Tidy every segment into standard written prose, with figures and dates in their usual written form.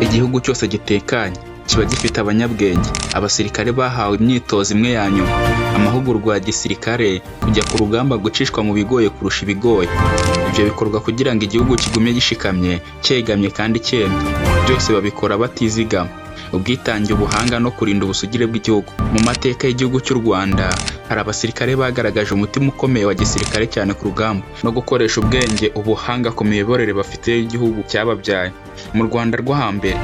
Igihugu cyose gitekanye kiba gifite abanyabwenge, abasirikare bahawe imyitozo imwe ya nyuma, amahugurwa ya gisirikare, kujya ku rugamba gucishwa mu bigoye kurusha ibigoye. Ibyo bikorwa kugira ngo igihugu kigume gishikamye, cyegamye kandi cyemye. Byose babikora batizigama. Ubwitange, ubuhanga no kurinda ubusugire bw'igihugu. Mu mateka y'igihugu cy'u Rwanda hari abasirikare bagaragaje umutima ukomeye wa gisirikare cyane ku rugamba no gukoresha ubwenge, ubuhanga ku miyoborere bafite igihugu cyababyaye. Mu Rwanda rwo hambere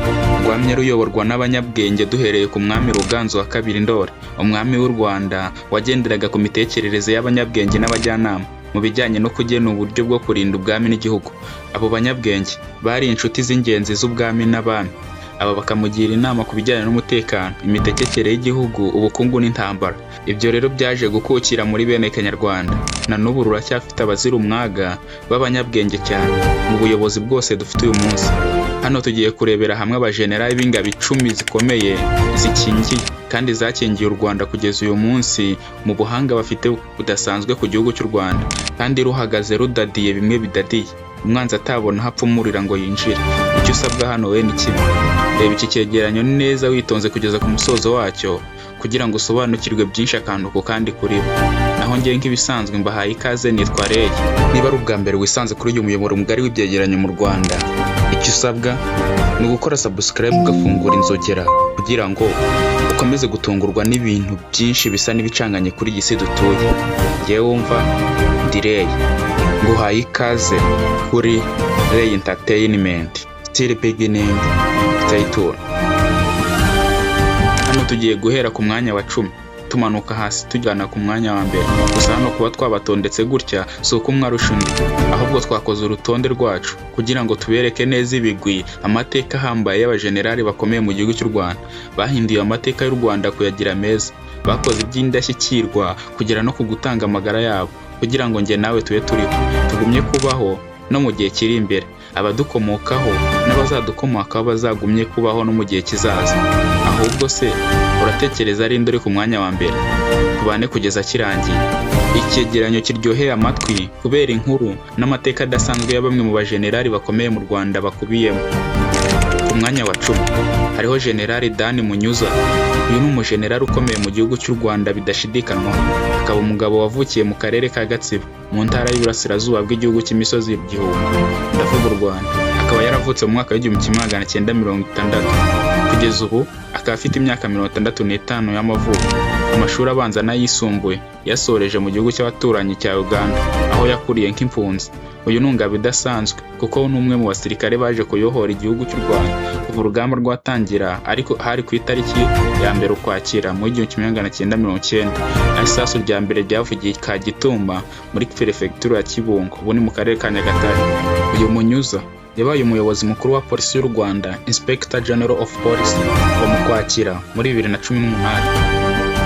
rwamye ruyoborwa n'abanyabwenge duhereye ku mwami Ruganzu wa II Ndoli, umwami w'u Rwanda wagenderaga ku mitekerereze y'abanyabwenge n'abajyanama mu bijyanye no kugena uburyo bwo kurinda ubwami n'igihugu. Abo banyabwenge bari inshuti z'ingenzi z'ubwami n'abami. Aba bakamugira inama ku bijyanye n'umutekano, imitegekere y'igihugu, ubukungu n'intambara. Ibyo rero byaje gukukira muri bene Kanyarwanda. Na n'ubu ruracyafite abazira umwaga b'abanyabwenge cyane mu buyobozi bwose dufite uyu munsi. Hano tugiye kurebera hamwe abajenerali b'ingabo 10 zikomeye zikingiye kandi zakingiye u Rwanda kugeza uyu munsi mu buhanga bafite budasanzwe ku gihugu cy'u Rwanda, kandi ruhagaze rudadiye bimwe bidadiye, umwanzi atabona hapfumurira ngo yinjire. Icyo usabwa hano we ni kimwe: reba iki cyegeranyo neza witonze kugeza ku musozo wacyo kugira ngo usobanukirwe byinshi akantu ku kandi kuri bo. Naho ngiye nk'ibisanzwe mbahaye ikaze, nitwa Ray. Niba ari ubwa mbere wisanze kuri uyu muyoboro mugari w'ibyegeranyo mu Rwanda, icyo usabwa ni ugukora subscribe ugafungura inzogera kugira ngo ukomeze gutungurwa n'ibintu byinshi bisa n'ibicanganye kuri iyi si dutuye. Ngewe wumva ndi Ray, nguhaye ikaze kuri Ray Entertainment. Still beginning, stay tuned. Hano tugiye guhera ku mwanya wa 10 tumanuka hasi tujyana ku mwanya wa mbere. Gusa hano kuba twabatondetse gutya si uko umwe arusha undi, ahubwo twakoze urutonde rwacu kugira ngo tubereke neza ibigwi, amateka ahambaye y'abajenerali bakomeye mu gihugu cy'u Rwanda. Bahinduye amateka y'u Rwanda kuyagira meza, bakoze iby'indashyikirwa kugera no ku gutanga amagara yabo kugira ngo njye nawe tube turiho, tugumye kubaho no mu gihe kiri imbere, abadukomokaho n'abazadukomokaho bazagumye kubaho no mu gihe kizaza. Ahubwo se uratekereza ari nde uri ku mwanya wa mbere? Tubane kugeza kirangiye. Icyegeranyo kiryoheye amatwi kubera inkuru n'amateka adasanzwe ya bamwe mu bajenerali bakomeye mu Rwanda bakubiyemo. Ku mwanya wa 10 hariho General Dan Munyuza. Uyu ni umujenerali ukomeye mu gihugu cy'u Rwanda bidashidikanywa. Akaba umugabo wavukiye mu karere ka Gatsibo mu ntara y'Iburasirazuba bw'igihugu cy'imisozi y'igihumbi, ndavuga u Rwanda. Akaba yaravutse mu mwaka w'1960. Kugeza ubu akaba afite imyaka 65 y'amavuko. Amashuri abanza n'ayisumbuye yasoreje mu gihugu cy'abaturanyi cya Uganda, aho yakuriye nk'impunzi. Uyu ni ingabo idasanzwe kuko ni umwe mu basirikare baje kuyohora igihugu cy'u Rwanda kuva urugamba rwatangira, ariko hari ku itariki ya 1 Ukwakira mu 1990. Isasu rya mbere ryavugiye Kagitumba muri Perefegitura ya Kibungo, ubu ni mu karere ka Nyagatare. Uyu Munyuza yabaye umuyobozi mukuru wa polisi y'u Rwanda, Inspector General of Police, kuva mu Kwakira muri 2018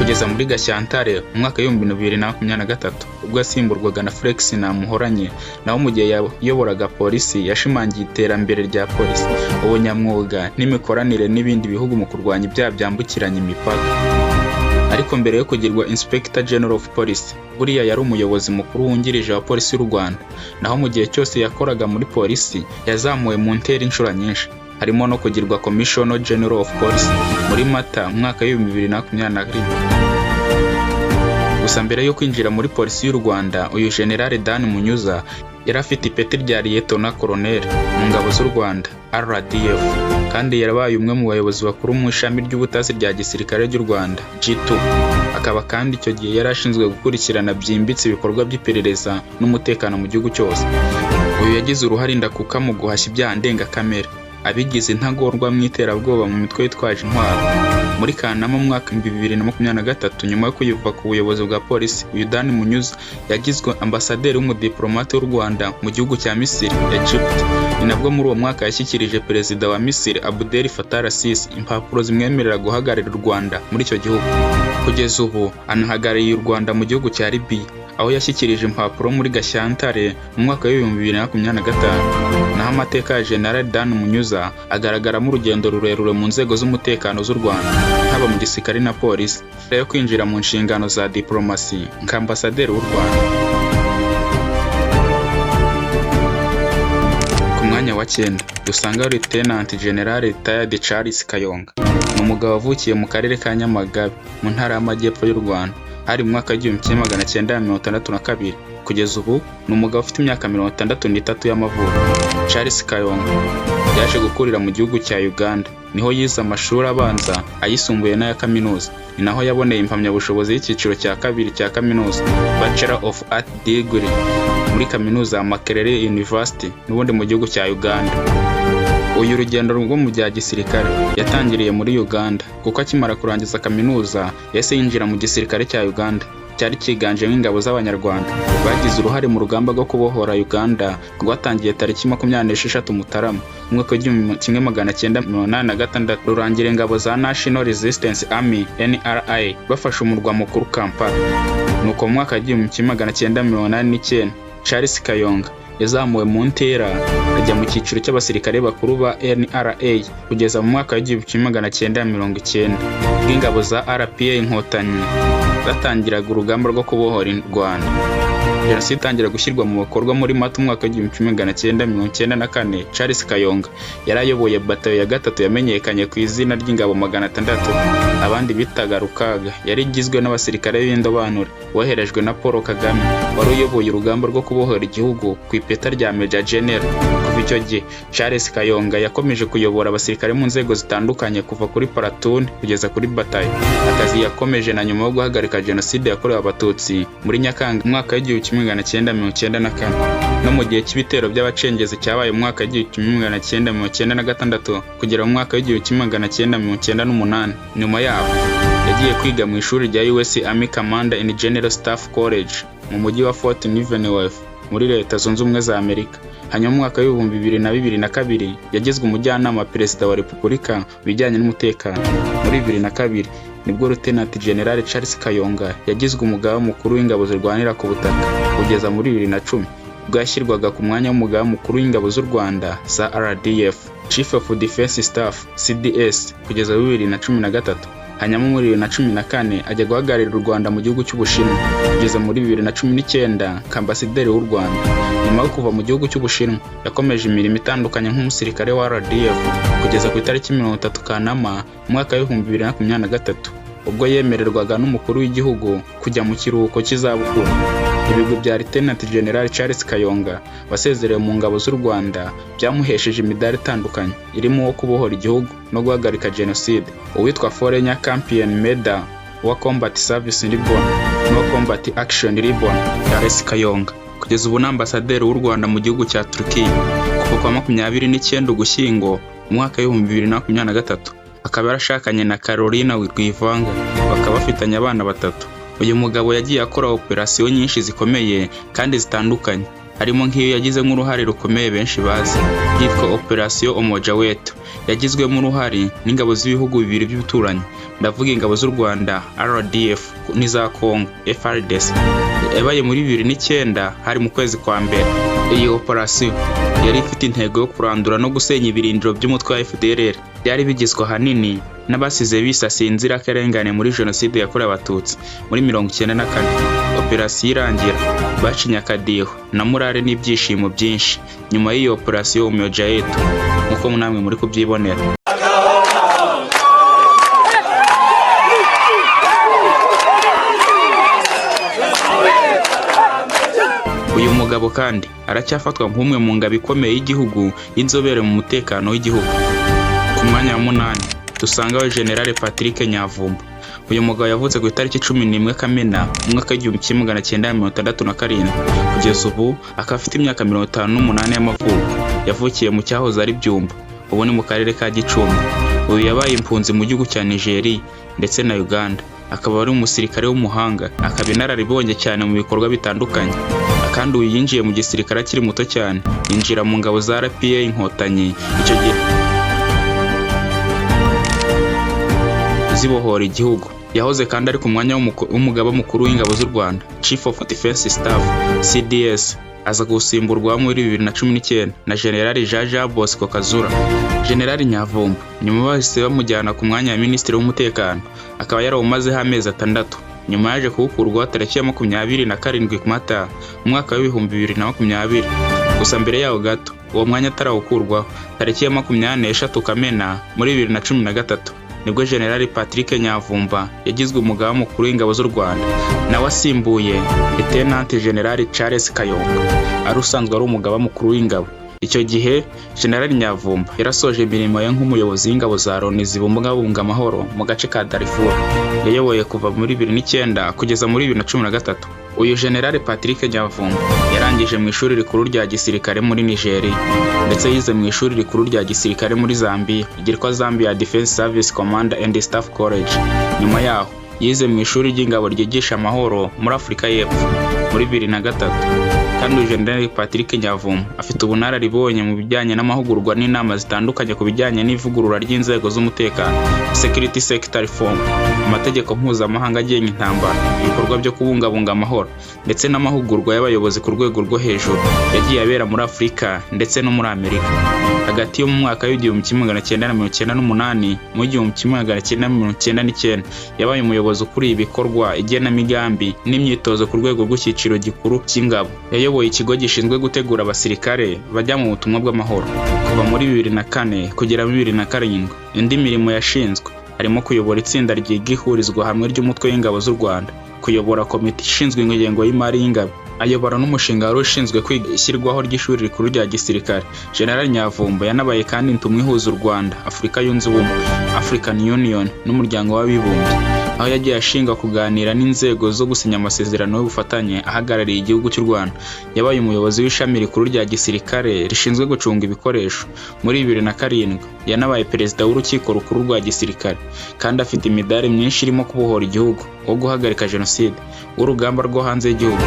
kugeza muri Gashyantare mu mwaka w'2023 ubwo yasimburwaga na Felix Namuhoranye. Naho mu gihe yayoboraga polisi yashimangiye iterambere rya polisi, ubunyamwuga n'imikoranire n'ibindi bihugu mu kurwanya ibyaha byambukiranya imipaka. Ariko mbere yo kugirwa Inspector General of Police, buriya yari umuyobozi mukuru wungirije wa polisi y'u Rwanda. Naho mu gihe cyose yakoraga muri polisi yazamuwe mu ntera inshuro nyinshi, harimo no kugirwa Commissioner General of Police muri Mata mu mwaka w'2021. Gusa mbere yo kwinjira muri polisi y'u Rwanda, uyu General Dan Munyuza yari afite ipeti rya Lieutenant Colonel mu ngabo z'u Rwanda RDF, kandi yarabaye umwe mu bayobozi bakuru mu ishami ry'ubutasi rya gisirikare ry'u Rwanda G2. Akaba kandi icyo gihe yari ashinzwe gukurikirana byimbitse ibikorwa by'iperereza n'umutekano mu gihugu cyose. Uyu yagize uruhare ndakuka mu guhashya ibyaha ndengakamere, abigize intagorwa mu iterabwoba mu mitwe yitwaje intwaro. Muri Kanama mu mwaka 2023, nyuma yo kuyiva ku buyobozi bwa polisi, uyu Dan Munyuza yagizwe ambasaderi w'umudipolomate w'u Rwanda mu gihugu cya Misiri, Egypt. Ni nabwo muri uwo mwaka yashyikirije perezida wa Misiri Abdel Fattah al-Sisi impapuro zimwemerera guhagararira u Rwanda muri icyo gihugu. Kugeza ubu anahagarariye u Rwanda mu gihugu cya Libya, aho yashyikirije impapuro muri Gashyantare mu mwaka w'2025. Naho amateka ya General Dan Munyuza agaragaramo urugendo rurerure mu nzego z'umutekano z'u Rwanda, haba mu gisirikare na polisi, mbere yo kwinjira mu nshingano za diplomasi nka ambasaderi w'u Rwanda. Ku mwanya wa 9 dusanga Lieutenant General Retired Charles Kayonga. Ni umugabo wavukiye mu karere ka Nyamagabe mu ntara y'Amajyepfo y'u Rwanda hari mu mwaka w'1962. Kugeza ubu ni umugabo ufite imyaka 63 y'amavuko. Charles Kayonga yaje gukurira mu gihugu cya Uganda, niho yize amashuri abanza, ayisumbuye n'aya kaminuza. Ni naho yaboneye impamyabushobozi y'icyiciro cya kabiri cya kaminuza, Bachelor of Art Degree, muri kaminuza ya Makerere University n'ubundi mu gihugu cya Uganda. Uyu rugendo rwo mu bya gisirikare yatangiriye muri Uganda, kuko akimara kurangiza kaminuza yahise yinjira mu gisirikare cya Uganda cyari cyiganjemo ingabo z'Abanyarwanda bagize uruhare mu rugamba rwo kubohora Uganda rwatangiye tariki 26 Mutarama umwaka w'1986, rurangira ingabo za National Resistance Army NRA bafashe umurwa mukuru Kampala. Nuko mu mwaka w'1989 Charles Kayonga yazamuwe mu ntera ajya mu cyiciro cy'abasirikare bakuru ba NRA kugeza mu mwaka w'1990 bw'ingabo za RPA Inkotanyi batangiraga urugamba rwo kubohora u Rwanda. Jenoside itangira gushyirwa mu bikorwa muri Mata umwaka w'1994. Charles Kayonga yarayoboye batayo ya 3 yamenyekanye ku izina ry'ingabo 600, abandi bitaga Rukaga. Yari igizwe n'abasirikare b'indobanure woherejwe na Paul Kagame, wari uyoboye urugamba rwo kubohora igihugu ku ipeta rya Major General. Kuva icyo gihe Charles Kayonga yakomeje kuyobora abasirikare mu nzego zitandukanye kuva kuri platoon kugeza kuri batayo. Akazi yakomeje na nyuma yo guhagarika Jenoside yakorewe Abatutsi muri Nyakanga umwaka w'1994, no mu gihe cy'ibitero by'abacengezi cyabaye mu mwaka w'1996 kugera mu mwaka w'1998. Nyuma yaho yagiye kwiga mu ishuri rya US Army Commander in General Staff College mu mujyi wa Fort Leavenworth muri Leta Zunze Ubumwe za Amerika. Hanyuma mu mwaka w'2022 yagizwe umujyanama perezida wa Repubulika bijyanye n'umutekano. Muri 2002 nibwo Lieutenant General Charles Kayonga yagizwe umugaba mukuru w'ingabo zirwanira ku butaka. Kugeza muri 2010 bwashyirwaga ku mwanya w'umugaba mukuru w'ingabo z'u Rwanda za RDF, Chief of Defense Staff CDS, kugeza 2013. Hanyuma muri 2014 ajya guhagararira u Rwanda mu gihugu cy'Ubushinwa kugeza muri 2019 k'ambasaderi w'u Rwanda. Nyuma yo kuva mu gihugu cy'Ubushinwa yakomeje imirimo itandukanye nk'umusirikare wa RDF kugeza ku itariki 30 Kanama umwaka w'2023 ubwo yemererwaga n'umukuru w'igihugu kujya mu kiruhuko cy'izabukuru. Ibigwi bya Lieutenant General Charles Kayonga wasezerewe mu ngabo z'u Rwanda byamuhesheje imidari itandukanye, irimo wo kubohora igihugu no guhagarika Jenoside, uwitwa Foreign Champion Medal wa Combat Service Ribbon no Combat Action Ribbon. Charles Kayonga kugeza ubu n'ambasaderi w'u Rwanda mu gihugu cya Turkiya kuva kwa 29 Ugushyingo umwaka w'2023. Akaba yarashakanye na Carolina Rwivanga, bakaba bafitanye abana 3. Uyu mugabo yagiye akora operasiyo nyinshi zikomeye kandi zitandukanye, harimo nk'iyo yagize nk'uruhare rukomeye benshi bazi yitwa Operasiyo Umoja Wetu. Yagizwemo uruhare n'ingabo z'ibihugu bibiri by'ubuturanyi, ndavuga ingabo z'u Rwanda RDF n'iza Congo FARDC. Yabaye muri 2009 hari mu kwezi kwa mbere. Iyi operasiyo yari ifite intego yo kurandura no gusenya ibirindiro by'umutwe wa FDLR byari bigizwe ahanini n'abasize bisasiye inzirakarengane muri Jenoside yakorewe Abatutsi muri 1994. Operasiyo irangira bacinya akadiho na murare n'ibyishimo byinshi nyuma y'iyo operasiyo Umoja Wetu nk'uko namwe muri kubyibonera. Uyu mugabo kandi aracyafatwa nk'umwe mu ngabo ikomeye y'igihugu y'inzobere mu mutekano w'igihugu. Ku mwanya wa 8 dusangaho General Patrick Nyamvumba. Uyu mugabo yavutse ku itariki 11 Kamena umwaka w'1967. Kugeza ubu akaba afite imyaka 58 y'amavuko. Yavukiye mu cyahoze ari Byumba, ubu ni mu karere ka Gicumbi. Uyu yabaye impunzi mu gihugu cya Nigeria ndetse na Uganda. Akaba ari umusirikare w'umuhanga, akaba inararibonye cyane mu bikorwa bitandukanye. Kandi uyu yinjiye mu gisirikare akiri muto cyane, yinjira mu ngabo za RPA Inkotanyi icyo gihe zibohora igihugu. Yahoze kandi ari ku mwanya w'umugaba mukuru w'ingabo z'u Rwanda, Chief of Defense Staff CDS, aza gusimburwa muri 2019 na General Jean Bosco Kazura. General Nyamvumba nyuma bahise bamujyana ku mwanya wa Minisitiri w'Umutekano, akaba yarawumazeho amezi 6. Nyuma yaje kuwukurwa tariki ya 27 Mata umwaka w'2020. Gusa mbere yaho gato uwo mwanya atarawukurwaho. Tariki ya 23 Kamena muri 2013 nibwo General Patrick Nyamvumba yagizwe umugaba mukuru w'ingabo z'u Rwanda, nawe asimbuye Lieutenant General Charles Kayonga ari usanzwe ari umugaba mukuru w'ingabo. Icyo gihe General Nyamvumba yarasoje imirimo ye nk'umuyobozi w'ingabo za Loni zibungabunga amahoro mu gace ka Darfur. Yayoboye kuva muri 2009 kugeza muri 2013. Uyu General Patrick Nyamvumba yarangije mu ishuri rikuru rya gisirikare muri Nigeria, ndetse yize mu ishuri rikuru rya gisirikare muri Zambia ryitwa Zambia Defense Service Command and Staff College. Nyuma yaho yize mu ishuri ry'ingabo ryigisha amahoro muri Afurika y'Epfo muri 2003. Kandi uyu General Patrick Nyamvumba afite ubunararibonye mu bijyanye n'amahugurwa n'inama zitandukanye ku bijyanye n'ivugurura ry'inzego z'umutekano, security sector reform, amategeko mpuzamahanga agenga intambara, ibikorwa byo kubungabunga amahoro, ndetse n'amahugurwa y'abayobozi ku rwego rwo hejuru yagiye abera muri Afurika ndetse no muri Amerika. Hagati yo mu mwaka w'1998 mu 1999 yabaye umuyobozi ukuriye ibikorwa, igenamigambi n'imyitozo ku rwego rw'icyiciro gikuru cy'ingabo. Yayoboye ikigo gishinzwe gutegura abasirikare bajya mu butumwa bw'amahoro kuva muri 2004 kugera muri 2007. Indi mirimo yashinzwe harimo kuyobora itsinda ryiga ihurizwa hamwe ry'umutwe w'ingabo z'u Rwanda, kuyobora komite ishinzwe ingengo y'imari y'ingabo, ayobora n'umushinga wari ushinzwe kwiga ishyirwaho ry'ishuri rikuru rya gisirikare. General Nyamvumba yanabaye kandi intumwa ihuza u Rwanda, Afurika yunze ubumwe, African Union n'umuryango w'abibumbye, aho yagiye ashinga kuganira n'inzego zo gusinya amasezerano y'ubufatanye ahagarariye igihugu cy'u Rwanda. Yabaye umuyobozi w'ishami rikuru rya gisirikare rishinzwe gucunga ibikoresho muri 2007. Yanabaye perezida w'urukiko rukuru rwa gisirikare, kandi afite imidari myinshi irimo kubohora igihugu, wo guhagarika jenoside, w'urugamba rwo hanze y'igihugu,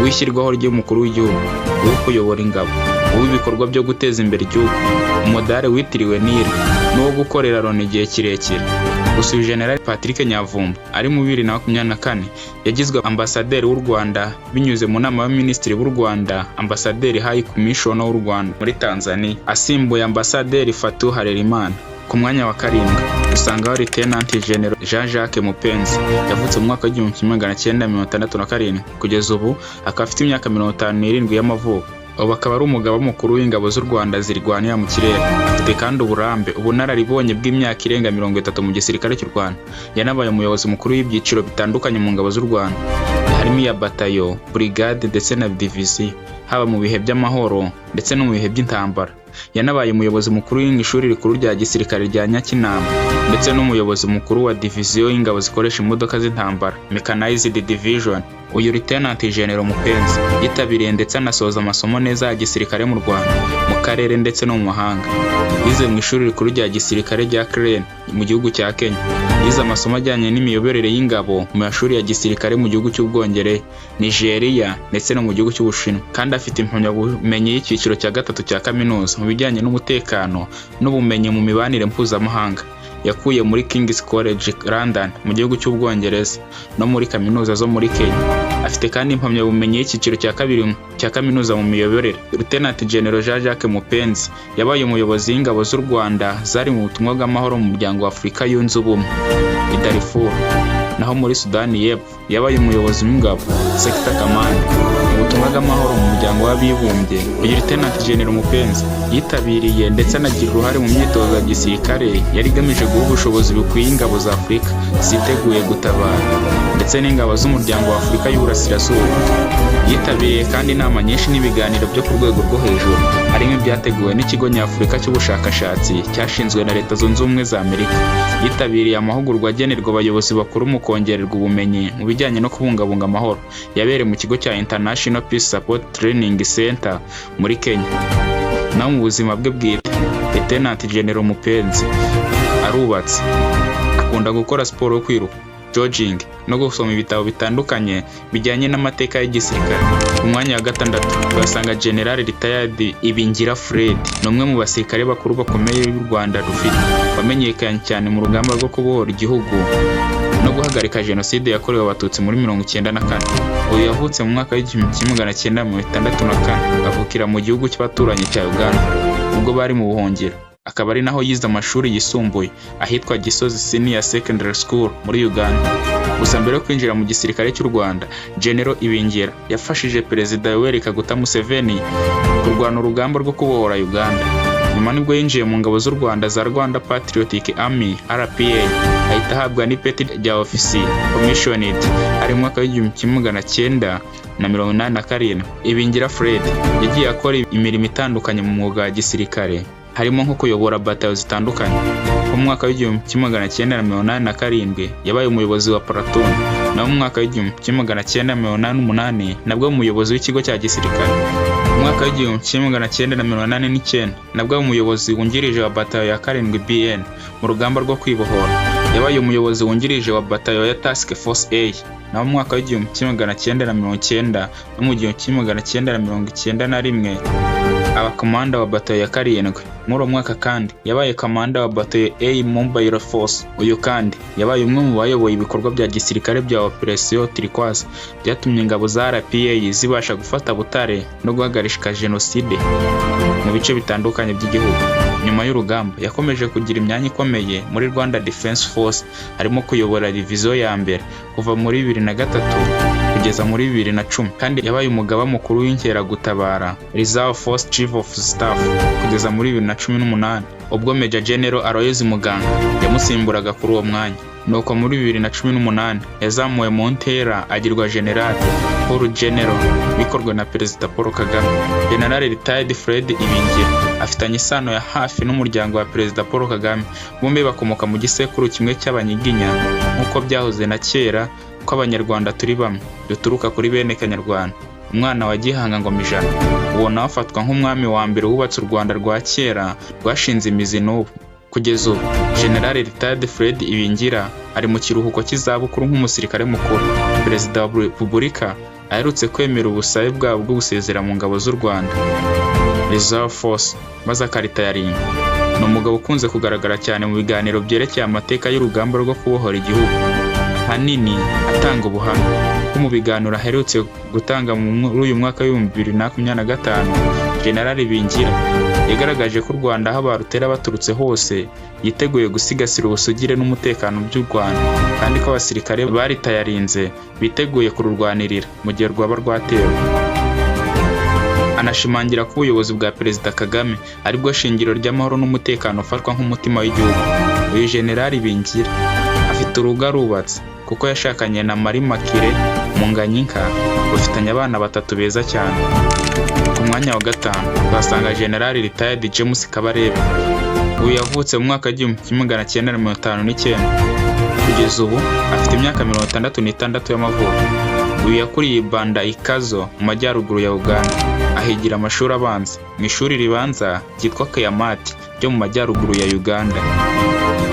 w'ishyirwaho ry'umukuru w'igihugu, wo kuyobora ingabo, w'ibikorwa byo guteza imbere igihugu, umudari witiriwe Nile, n'uwo gukorera Loni igihe kirekire. Gusa uyu General Patrick Nyamvumba ari mu 2024 yagizwe ambasaderi w'u Rwanda binyuze mu nama y'abaminisitiri b'u Rwanda, ambasaderi High Commissioner w'u Rwanda muri Tanzania, asimbuye ambasaderi Fatou Harerimana. Ku mwanya wa 7 usangaho Lieutenant General Jean-Jacques Mupenzi, yavutse mu mwaka w'1967. Kugeza ubu akaba afite imyaka 57 y'amavuko. Ubu akaba ari umugaba mukuru w'ingabo z'u Rwanda zirwanira mu kirere. Afite kandi ubunararibonye bw'imyaka irenga 30 mu gisirikare cy'u Rwanda. Yanabaye umuyobozi mukuru w'ibyiciro bitandukanye mu ngabo z'u Rwanda, harimo iya batayo, brigade ndetse na divisiyo, haba mu bihe by'amahoro ndetse no mu bihe by'intambara. Yanabaye umuyobozi mukuru w'ishuri rikuru rya gisirikare rya Nyakinama, ndetse n'umuyobozi mukuru wa divisiyo y'ingabo zikoresha imodoka z'intambara, Mechanized Division. Uyu Lieutenant General Mupenzi yitabiriye ndetse anasoza amasomo neza ya gisirikare mu Rwanda, mu karere ndetse no mu mahanga. Yize mu ishuri rikuru rya gisirikare rya Crane mu gihugu cya Kenya. Yize amasomo ajyanye n'imiyoborere y'ingabo mu mashuri ya gisirikare mu gihugu cy'Ubwongereza, Nigeria ndetse no mu gihugu cy'Ubushinwa. Kandi afite impamyabumenyi y'icyiciro cya 3 cya kaminuza mu bijyanye n'umutekano n'ubumenyi mu mibanire mpuzamahanga. Yakuye muri King's College London mu gihugu cy'Ubwongereza no muri kaminuza zo muri Kenya. Afite kandi impamyabumenyi y'icyiciro cya 2 cya kaminuza mu miyoborere. Lieutenant General Jean-Jacques Mupenzi yabaye umuyobozi w'ingabo z'u Rwanda zari mu butumwa bw'amahoro mu muryango wa Afurika yunze ubumwe i Darfur. Naho muri Sudani y'Epfo yabaye umuyobozi w'ingabo, Sector Command, mu butumwa bw'amahoro mu muryango w'abibumbye. Uyu Lieutenant General Mupenzi yitabiriye ndetse anagira uruhare mu myitozo ya gisirikare yari igamije guha ubushobozi bukwiye ingabo za Afurika ziteguye gutabara, ndetse n'ingabo z'umuryango wa Afurika y'Uburasirazuba. Yitabiriye kandi inama nyinshi n'ibiganiro byo ku rwego rwo hejuru, harimo ibyateguwe n'ikigo nyafurika cy'ubushakashatsi cyashinzwe na Leta Zunze Ubumwe za Amerika. Yitabiriye amahugurwa agenerwa abayobozi bakuru mu kongererwa ubumenyi mu bijyanye no kubungabunga amahoro, yabereye mu kigo cya International Peace Support Training Center muri Kenya. Naho mu buzima bwe bwite, Lieutenant General Mupenzi arubatse, akunda gukora siporo yo kwiruka, jogging no gusoma ibitabo bitandukanye bijyanye n'amateka y'igisirikare. Ku mwanya wa 6 basanga General Retired Ibingira Fred, ni umwe mu basirikare bakuru bakomeye b'u Rwanda rufite, wamenyekanye cyane mu rugamba rwo kubohora igihugu no guhagarika jenoside yakorewe abatutsi muri 1994. Uyu yavutse mu mwaka w'1964, avukira mu gihugu cy'abaturanyi cya Uganda ubwo bari mu buhungiro. akaba ari naho yize amashuri yisumbuye ahitwa Gisozi Senior Secondary School muri Uganda. Gusa mbere yo kwinjira mu gisirikare cy'u Rwanda, General Ibingira yafashije Perezida Yoweri Kaguta Museveni kurwana urugamba rwo kubohora Uganda. Nyuma nibwo yinjiye mu ngabo z'u Rwanda za Rwanda Patriotic Army RPA, ahita ahabwa n'ipeti rya ofisiye commissioned ari mu mwaka w'1987. Ibingira Fred yagiye akora imirimo itandukanye mu mwuga wa gisirikare, harimo nko kuyobora batayo zitandukanye. Mu mwaka w'1987 yabaye umuyobozi wa platoon, naho mu mwaka w'1988 nabwo umuyobozi w'ikigo cya gisirikare. Mu mwaka w'1989 nabwo umuyobozi wungirije wa batayo ya 7 BN mu rugamba rwo kwibohora. Yabaye umuyobozi wungirije wa batayo ya Task Force A. Naho mu mwaka w'1990 no mu 1991 abakomanda wa batayo ya 7. Muri uwo mwaka kandi yabaye komanda wa batayo A Mobile Force. Uyu kandi yabaye umwe mu bayoboye ibikorwa bya gisirikare bya Operation Turquoise byatumye ingabo za RPA zibasha gufata Butare no guhagarika jenoside mu bice bitandukanye by'igihugu. Nyuma y'urugamba yakomeje kugira imyanya ikomeye muri Rwanda Defense Force, harimo kuyobora division ya mbere kuva muri 2003 kugeza muri 2010, kandi yabaye umugaba mukuru w'inkeragutabara Reserve Force Chief of Staff kugeza muri 2018, ubwo Major General Aloys Muganga yamusimburaga kuri uwo mwanya. Nuko muri 2018 yazamuwe mu ntera agirwa General Paul General bikorwa na Perezida Paul Kagame. General Retired Fred Ibingira afitanye isano ya hafi n'umuryango wa Perezida Paul Kagame, bombi bakomoka mu gisekuru kimwe cy'Abanyiginya, nk'uko byahoze na kera ko Abanyarwanda turi bamwe duturuka kuri bene Kanyarwanda. Umwana wa Gihanga Ngoma Ijana, uwo nawe afatwa nk'umwami wa mbere wubatse u Rwanda rwa kera rwashinze imizi n'ubu. Kugeza ubu General Retired Fred Ibingira ari mu kiruhuko cy'izabukuru nk'umusirikare mukuru. Perezida wa Repubulika aherutse kwemera ubusabe bwabo bwo gusezera mu ngabo z'u Rwanda Reserve Force maze akarita yarinda. Ni umugabo ukunze kugaragara cyane mu biganiro byerekeye amateka y'urugamba rwo kubohora igihugu, hanini atanga ubuhamya. Mu biganiro aherutse gutanga muri uyu mwaka w'2025, General Ibingira yagaragaje ko u Rwanda aho barutera baturutse hose yiteguye gusigasira ubusugire n'umutekano by'u Rwanda, kandi ko abasirikare baritayarinze biteguye kururwanirira mu gihe rwaba rwatewe. Anashimangira ko ubuyobozi bwa Perezida Kagame aribwo shingiro ry'amahoro n'umutekano ufatwa nk'umutima w'igihugu. Uyu General Ibingira afite urugo rubatse kuko yashakanye na Marie Makire Munganyinka, bafitanye abana 3 beza cyane. Ku mwanya wa 5 basanga General Retired James Kabarebe. Uyu yavutse mu mwaka w'1959. Kugeza ubu afite imyaka 66 y'amavuko. Uyu yakuriye Banda Ikazo mu majyaruguru ya Uganda, ahigira amashuri abanza mu ishuri ribanza ryitwa Kayamati ryo mu majyaruguru ya Uganda.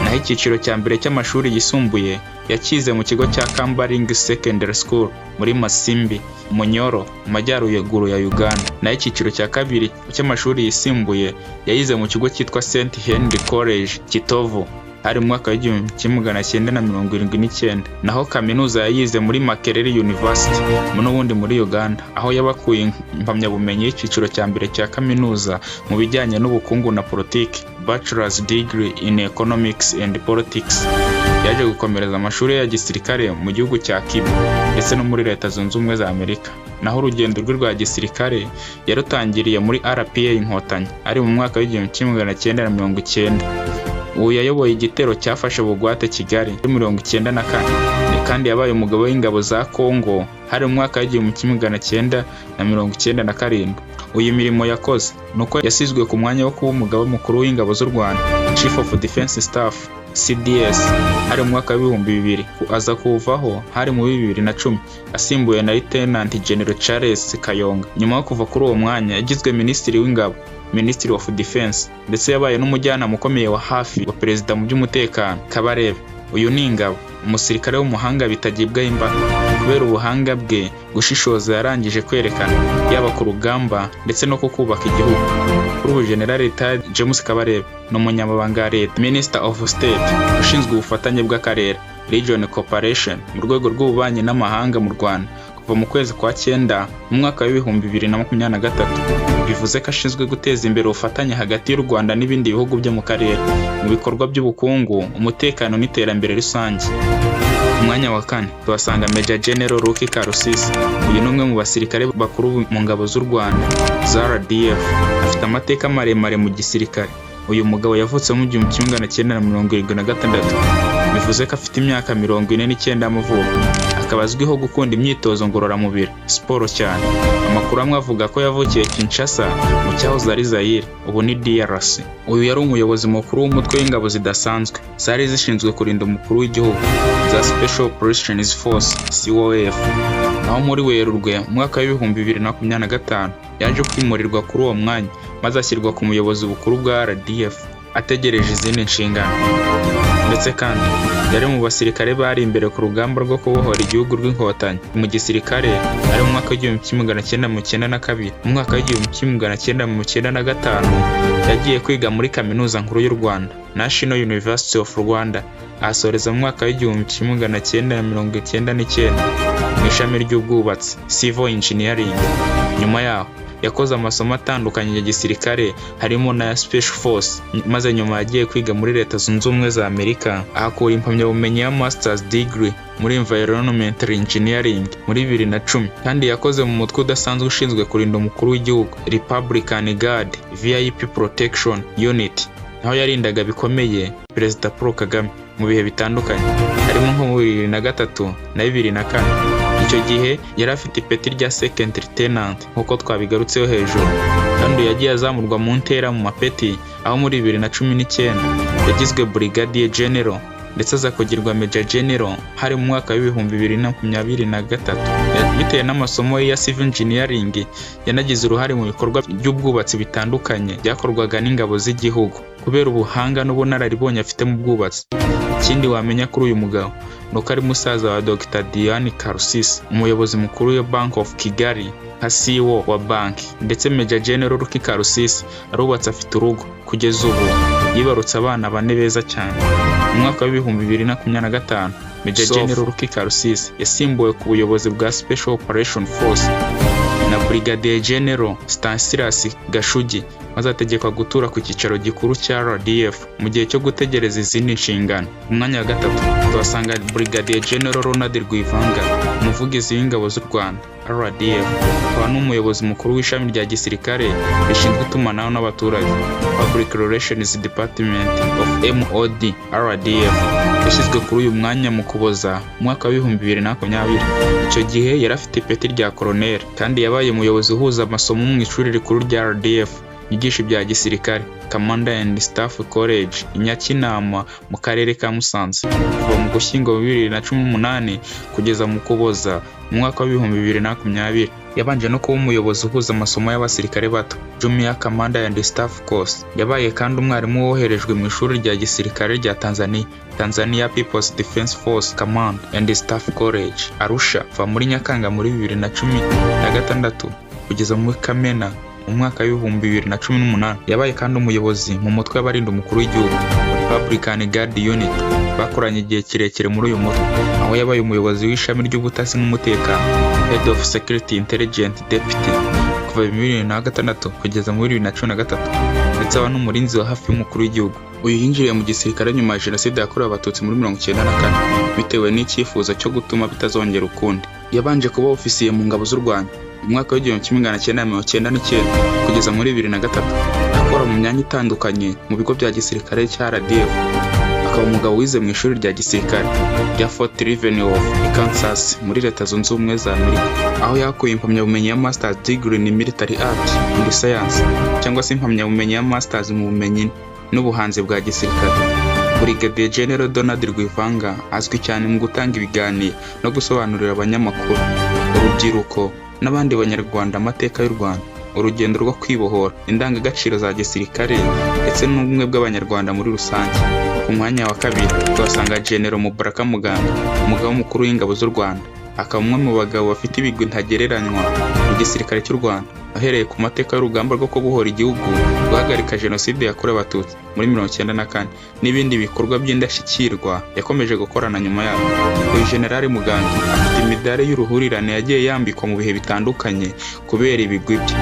Naho icyiciro cya mbere cy'amashuri yisumbuye yakize mu kigo cya Kambaring Secondary School muri Masimbi, Munyoro, mu majyaruguru ya Uganda. Naho icyiciro cya kabiri cy'amashuri yisumbuye yayize mu kigo cyitwa St Henry College Kitovu ari mu mwaka w'1979. Naho kaminuza yayize muri Makerere University n'ubundi muri Uganda, aho yabakuye impamyabumenyi y'icyiciro cya mbere cya kaminuza mu bijyanye n'ubukungu na politiki, Bachelor's Degree in Economics and Politics. Yaje gukomereza amashuri ya gisirikare mu gihugu cya Cuba ndetse no muri Leta Zunze Ubumwe za Amerika. Naho urugendo rwe rwa gisirikare yarutangiriye muri RPA Inkotanyi ari mu mwaka w'1990. Ubu yayoboye igitero cyafashe bugwate Kigali muri 1994, kandi yabaye umugabo w'ingabo za Kongo hari mu mwaka w'1997. Uyu mirimo yakoze nuko yasizwe ku mwanya wo kuba umugabo mukuru w'ingabo z'u Rwanda, Chief of Defense Staff CDS, hari mu mwaka w'2000. Aza kuvaho hari mu 2010 asimbuye na Lieutenant General Charles Kayonga. Nyuma yo kuva kuri uwo mwanya yagizwe Minisitiri w'Ingabo, Ministry of Defense, ndetse yabaye n'umujyanama ukomeye wa hafi wa Perezida mu by'umutekano Kabarebe. Uyu ni ingabo, umusirikare w'umuhanga bitagibwaho imbaga. Kubera ubuhanga bwe, gushishoza yarangije kwerekana yaba ku rugamba ndetse no kubaka igihugu. Kuri ubu General Retired James Kabarebe ni umunyamabanga wa Leta, Minister of State ushinzwe ubufatanye bw'akarere, Region Cooperation mu rwego rw'ububanyi n'amahanga mu Rwanda, kuva mu kwezi kwa 9 mu mwaka w'ibihumbi 2023. Bivuze ko ashinzwe guteza imbere ubufatanye hagati y'u Rwanda n'ibindi bihugu byo mu karere mu bikorwa by'ubukungu, umutekano n'iterambere rusange. Ku mwanya wa 4 tuhasanga Major General Lucky Karusisi. Uyu ni umwe mu basirikare bakuru mu ngabo z'u Rwanda za RDF. Afite amateka maremare mu gisirikare. Uyu mugabo yavutse mu 1976. Bivuze ko afite imyaka 49 y'amavuko. Akaba azwiho gukunda imyitozo ngororamubiri, siporo cyane. Amakuru amwe avuga ko yavukiye Kinshasa mu cyahoze ari Zaire, ubu ni DRC. Uyu yari umuyobozi mukuru w'umutwe w'ingabo zidasanzwe zari zishinzwe kurinda umukuru w'igihugu za Special Operations Force (COF). Naho muri Werurwe mu mwaka w'ibihumbi 2025 yaje kwimurirwa kuri uwo mwanya maze ashyirwa ku muyobozi bukuru bwa RDF ategereje izindi nshingano. Ndetse kandi yari mu basirikare bari imbere ku rugamba rwo kubohora igihugu rw'inkotanyi mu gisirikare ari mu mwaka w'1992. Mu mwaka w'1995 yagiye kwiga muri kaminuza nkuru y'u Rwanda, National University of Rwanda, asoreza mu mwaka w'1999 mu ishami ry'ubwubatsi, Civil Engineering. Nyuma yaho yakoze amasomo atandukanye ya gisirikare harimo na Special Force, maze nyuma yagiye kwiga muri Leta Zunze Ubumwe za Amerika ahakura impamyabumenyi ya Master's Degree muri Environmental Engineering muri 2010, kandi yakoze mu mutwe udasanzwe ushinzwe kurinda umukuru w'igihugu, Republican Guard VIP Protection Unit, aho yarindaga bikomeye Perezida Paul Kagame mu bihe bitandukanye harimo nko mu 2003 na 2004. Icyo gihe yari afite ipeti rya Second Lieutenant nk'uko twabigarutseho hejuru, kandi yagiye azamurwa mu ntera mu mapeti, aho muri 2019 yagizwe Brigadier General ndetse aza kugirwa Major General hari mu mwaka w'ibihumbi 2023. Bitewe n'amasomo ye ya Civil Engineering yanagize uruhare mu bikorwa by'ubwubatsi bitandukanye byakorwaga n'ingabo z'igihugu kubera ubuhanga n'ubunararibonye afite mu bwubatsi. Ikindi wamenya kuri uyu mugabo nuko ari musaza wa Dr. Diane Karusisi, umuyobozi mukuru wa Bank of Kigali nka CEO wa banki, ndetse Major General Lucky Karusisi arubatse afite urugo. Kugeza ubu yibarutse abana 4 beza cyane. Mu mwaka w'ibihumbi 2025 Major General Lucky Karusisi yasimbuwe ku buyobozi bwa Special Operation Force na Brigadier General Stanislas Gashugi, maze ategekwa gutura ku cyicaro gikuru cya RDF mu gihe cyo gutegereza izindi nshingano. Mu mwanya wa 3 tuhasanga Brigadier General Ronald Rwivanga, umuvugizi w'ingabo z'u Rwanda RDF, akaba n'umuyobozi mukuru w'ishami rya gisirikare rishinzwe itumanaho n'abaturage, Public Relations Department of MOD RDF. Yashyizwe kuri uyu mwanya mu Kuboza mu mwaka w'ibihumbi 2020. Icyo gihe yari afite ipeti rya Colonel, kandi yabaye umuyobozi uhuza amasomo mu ishuri rikuru rya RDF yigisha ibya gisirikare, Commander and Staff College i Nyakinama mu karere ka Musanze. Kuva mu Gushyingo 2018 kugeza mu Kuboza mu mwaka w'ibihumbi 2020 yabanje no kuba umuyobozi uhuza amasomo y'abasirikare bato, Junior Commander and Staff Course. Yabaye kandi umwarimu woherejwe mu ishuri rya gisirikare rya Tanzania People's Defense Force Command and Staff College Arusha, kuva muri Nyakanga muri 2016 kugeza muri Kamena mu mwaka w'ibihumbi 2018. Yabaye kandi umuyobozi mu mutwe w'abarinda umukuru w'igihugu, Republican Guard Unit, bakoranye igihe kirekire muri uyu mutwe, aho yabaye umuyobozi w'ishami ry'ubutasi n'umutekano, Head of Security Intelligence Deputy, kuva 2006 kugeza muri 2013, ndetse aba n'umurinzi wa hafi y'umukuru w'igihugu. Uyu yinjiriye mu gisirikare nyuma ya Jenoside yakorewe Abatutsi muri 1994 bitewe n'icyifuzo cyo gutuma bitazongera ukundi. Yabanje kuba ofisiye mu ngabo z'u Rwanda mu mwaka w'1999 kugeza muri 2003, akora mu myanya itandukanye mu bigo bya gisirikare cya RDF. Akaba umugabo wize mu ishuri rya gisirikare rya Fort Leavenworth of Kansas muri Leta Zunze Ubumwe za Amerika, aho yakuye impamyabumenyi ya Master's Degree in Military Art and Science, cyangwa se impamyabumenyi ya Masters mu bumenyi n'ubuhanzi bwa gisirikare. Brigadier General Donald Rwivanga azwi cyane mu gutanga ibiganiro no gusobanurira abanyamakuru, urubyiruko n'abandi banyarwanda amateka y'u Rwanda, urugendo rwo kwibohora, indangagaciro za gisirikare ndetse n'ubumwe bw'abanyarwanda muri rusange. Ku mwanya wa 2 tuhasanga General Mubaraka Muganga, umugaba mukuru w'ingabo z'u Rwanda, akaba umwe mu bagabo bafite ibigwi ntagereranywa mu gisirikare cy'u Rwanda. ahereye ku mateka y'urugamba rwo kubohora igihugu, guhagarika jenoside yakorewe abatutsi muri 1994 n'ibindi bikorwa by'indashyikirwa yakomeje gukorana nyuma yaho. Uyu General Mugangi afite imidari y'uruhurirane yagiye yambikwa mu bihe bitandukanye kubera ibigwi bye.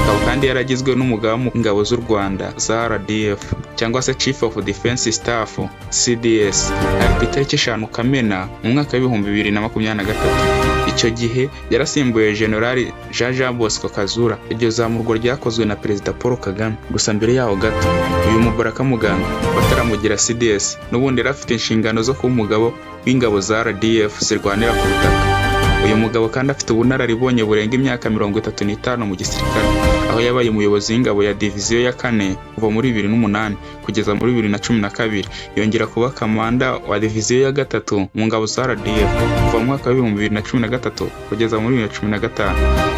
Akaba kandi yaragizwe n'umugaba w'ingabo z'u Rwanda za RDF cyangwa se Chief of Defense Staff CDS ari ku itariki 5 Kamena mu mwaka w'ibihumbi 2023. Icyo gihe yarasimbuye General Jean Bosco Kazura. Iryo zamurwa ryakozwe na Perezida Paul Kagame. Gusa mbere yaho gato uyu Mubaraka Muganga bataramugira CDS n'ubundi yarafite inshingano zo kuba umugabo w'ingabo za RDF zirwanira ku butaka. Uyu mugabo kandi afite ubunararibonye burenga imyaka 35 mu gisirikare, aho yabaye umuyobozi w'ingabo ya diviziyo ya 4 kuva muri 2008 kugeza muri 2012, yongera kuba kamanda wa diviziyo ya 3 mu ngabo za RDF kuva mu mwaka wa 2013 kugeza muri 2015.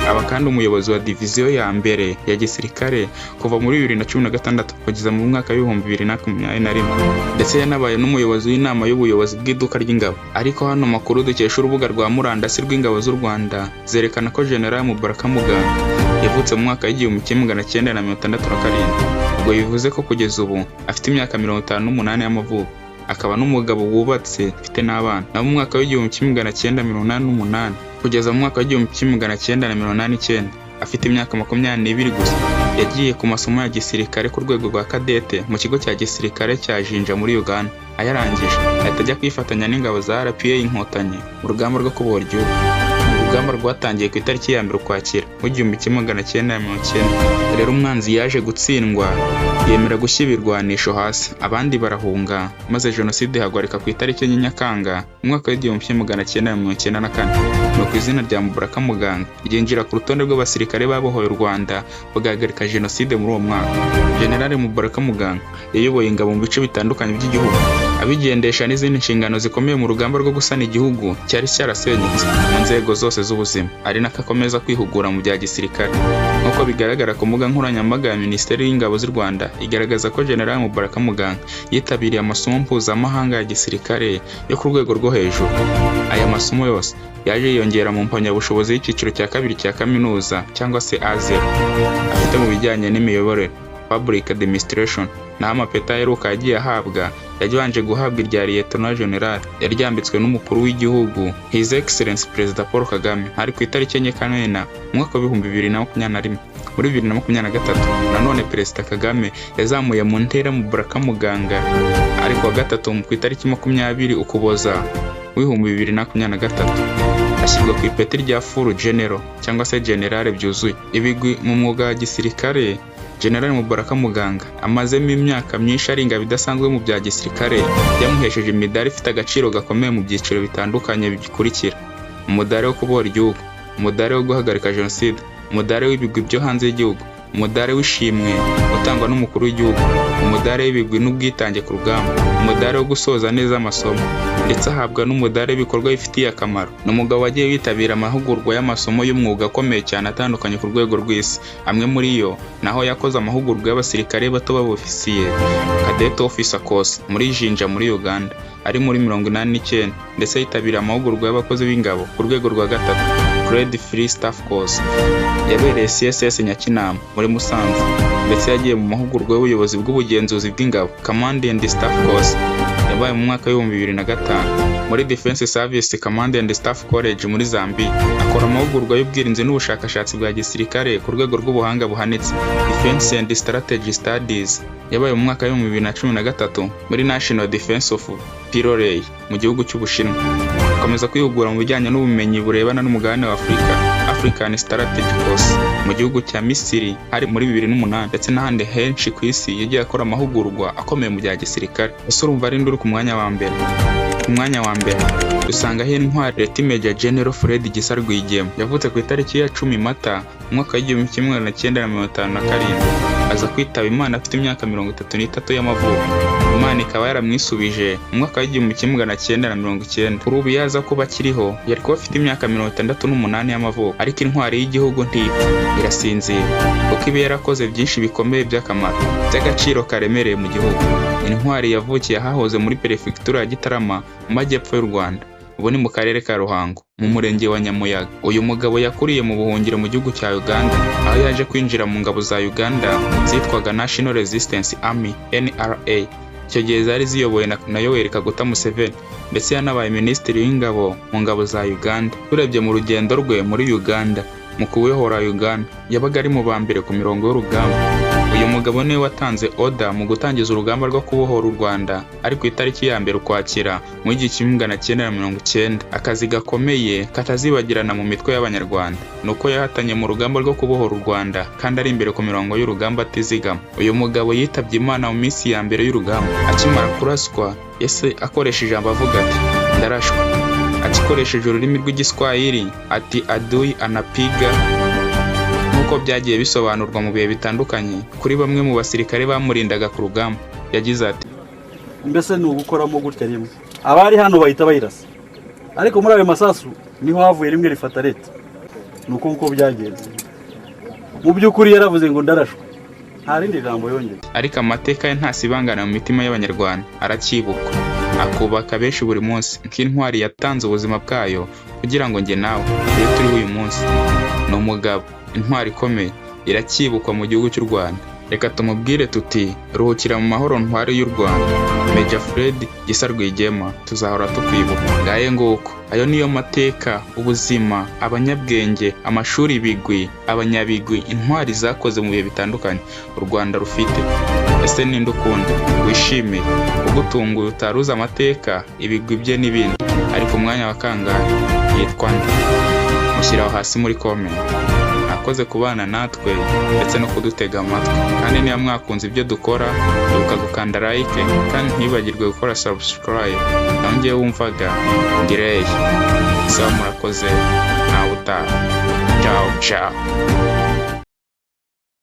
Aba kandi umuyobozi wa diviziyo ya mbere ya gisirikare kuva muri 2016 kugeza mu mwaka wa 2021, ndetse yanabaye n'umuyobozi w'inama y'ubuyobozi bw'iduka ry'ingabo. Ariko hano makuru dukesha urubuga rwa murandasi rw'ingabo z'u Rwanda zerekana ko General Mubaraka Muganga yavutse mu mwaka w'1967, ubwo bivuze ko kugeza ubu afite imyaka 58 y'amavuko. Akaba n'umugabo wubatse afite n'abana. Na mu mwaka w'1988 kugeza mu mwaka w'1989 afite imyaka 22 gusa, yagiye ku masomo ya gisirikare ku rwego rwa kadete mu kigo cya gisirikare cya Jinja muri Uganda. Ayarangije ahita ajya kwifatanya n'ingabo za RPA Inkotanyi mu rugamba rwo kubohora igihugu. Urugamba rwatangiye ku itariki ya 1 Ukwakira mu 1990. Rero umwanzi yaje gutsindwa, yemera gushyira ibirwanisho hasi, abandi barahunga, maze jenoside ihagarika ku itariki ya Nyakanga mu mwaka w'1994. Nuko izina rya Mubaraka Muganga ryinjira ku rutonde rw'abasirikare babohoye u Rwanda bagahagarika jenoside muri uwo mwaka. General Mubaraka Muganga yayoboye ingabo mu bice bitandukanye by'igihugu, abigendesha n'izindi nshingano zikomeye mu rugamba rwo gusana igihugu cyari cyarasenyutse mu nzego zose z'ubuzima, ari nako akomeza kwihugura mu bya gisirikare. Nk'uko bigaragara ku mbuga nkoranyambaga ya Minisiteri y'Ingabo z'u Rwanda, igaragaza ko General Mubaraka Muganga yitabiriye amasomo mpuzamahanga ya gisirikare yo ku rwego rwo hejuru. Aya masomo yose yaje yiyongera mu mpamyabushobozi y'icyiciro cya 2 cya kaminuza cyangwa se A0 afite mu bijyanye n'imiyoborere, Public Administration, naho amapeta aheruka yagiye ahabwa yabanje guhabwa irya Lieutenant General yaryambitswe n'umukuru w'igihugu His Excellency Perezida Paul Kagame ari ku itariki enye Kamena mu mwaka wa 2021. Muri 2023 nanone Perezida Kagame yazamuye mu ntera Mubaraka Muganga ari ku wa gatatu ku itariki 20 Ukuboza 2023 ashyirwa ku ipeti rya Full General cyangwa se General byuzuye. Ibigwi mu mwuga wa gisirikare General Mubaraka Muganga amazemo imyaka myinshi ari ingabo idasanzwe mu bya gisirikare, yamuhesheje imidari ifite agaciro gakomeye mu byiciro bitandukanye bikurikira: umudari wo kubohora igihugu, umudari wo guhagarika jenoside, umudari w'ibigwi byo hanze y'igihugu, umudari w'ishimwe utangwa n'umukuru w'igihugu, umudari w'ibigwi n'ubwitange ku rugamba, umudari wo gusoza neza amasomo, ndetse ahabwa n'umudari w'ibikorwa bifitiye akamaro. Ni umugabo wagiye witabira amahugurwa y'amasomo y'umwuga akomeye cyane atandukanye ku rwego rw'isi. Amwe muri yo naho yakoze amahugurwa y'abasirikare bato b'abofisiye Cadet Officer Course muri Jinja muri Uganda ari muri 1989, ndetse yitabira amahugurwa y'abakozi b'ingabo ku rwego rwa 3 Grade Free Staff Course yabereye CSS Nyakinama muri Musanze, ndetse yagiye mu mahugurwa y'ubuyobozi bw'ubugenzuzi bw'ingabo Command and Staff Course yabaye mu mwaka wa 2005 muri Defense Service Command and Staff College muri Zambia. Akora amahugurwa y'ubwirinzi n'ubushakashatsi bwa gisirikare ku rwego rw'ubuhanga buhanitse Defense and Strategy Studies yabaye mu mwaka wa 2013 muri National Defense of Pilorei mu gihugu cy'Ubushinwa. Akomeza kwihugura mu bijyanye n'ubumenyi burebana n'umugabane wa Afurika African Strategy Course mu gihugu cya Misiri hari muri 2008, ndetse n'ahandi henshi ku isi yagiye akora amahugurwa akomeye mu bya gisirikare. Ese urumva ari nduri ku mwanya wa mbere? Ku mwanya wa mbere dusangaho intwari Leti Major General Fred Gisa Rwigema, yavutse ku itariki ya 10 Mata mu mwaka wa 1957, aza kwitaba Imana afite imyaka 33 y'amavuko. Imana ikaba yaramwisubije mu mwaka wa 1990. Kuri ubu yaza kuba akiriho yari kuba afite imyaka 68 y'amavuko, ariko intwari y'igihugu ntipfa, irasinzira kuko iba yarakoze byinshi bikomeye by'akamaro by'agaciro karemereye mu gihugu. Intwari yavukiye ahahoze muri Perefegitura ya Gitarama mu majyepfo y'u Rwanda. ubu ni mu karere ka Ruhango mu murenge wa Nyamuyaga. Uyu mugabo yakuriye mu buhungiro mu gihugu cya Uganda, aho yaje kwinjira mu ngabo za Uganda zitwaga National Resistance Army NRA. Icyo gihe zari ziyobowe na Yoweri Kaguta Museveni, ndetse yanabaye minisitiri w'ingabo mu ngabo za Uganda. Turebye mu rugendo rwe muri Uganda mu kubohora Uganda, yabaga ari mu ba mbere ku mirongo y'urugamba. Uyu mugabo niwe watanze oda mu gutangiza urugamba rwo kubohora u Rwanda ari ku itariki ya mbere Ukwakira mu 1990. Akazi gakomeye katazibagirana mu mitwe y'Abanyarwanda nuko yahatanye mu rugamba rwo kubohora u Rwanda kandi ari imbere ku mirongo y'urugamba atizigama. Uyu mugabo yitabye Imana mu minsi ya mbere y'urugamba. Akimara kuraswa yese akoresheje ijambo avuga ati ndarashwa, akikoresheje ururimi rw'Igiswahili ati adui anapiga, nk'uko byagiye bisobanurwa mu bihe bitandukanye kuri bamwe mu basirikare bamurindaga ku rugamba. Yagize ati mbese ni ugukoramo gutya rimwe abari hano bahita bayirasa, ariko muri ayo masasu niho havuye rimwe rifata leta. Nuko uko byagenze mu by'ukuri yaravuze ngo ndarashwa, nta rindi jambo yongeye. Ariko amateka ye ntasibangana mu mitima y'Abanyarwanda, aracyibukwa akubaka benshi buri munsi nk'intwari yatanze ubuzima bwayo kugira ngo njye nawe tube turi uyu munsi. Ni umugabo, intwari ikomeye, iracyibukwa mu gihugu cy'u Rwanda. Reka tumubwire tuti ruhukira mu mahoro ntwari y'u Rwanda, Major Fred Gisa Rwigema, tuzahora tukwibuka. Ngaye nguko ayo niyo mateka, ubuzima, abanyabwenge, amashuri bigwi, abanyabigwi, intwari zakoze mu bihe bitandukanye u Rwanda rufite. Ese ninde ukunda wishimire ugutunguye utaruza amateka, ibigwi bye n'ibindi? Ari ku mwanya wa kangahe? Yitwa nde? Mushyiraho hasi muri comment. Akoze kubana natwe ndetse no kudutega amatwi, kandi niba mwakunze ibyo dukora ibuka gukanda like kandi ntibagirwe gukora subscribe. Nongeye wumvaga Ngireye. Sawa, murakoze, nawe utaha. Ciao ciao.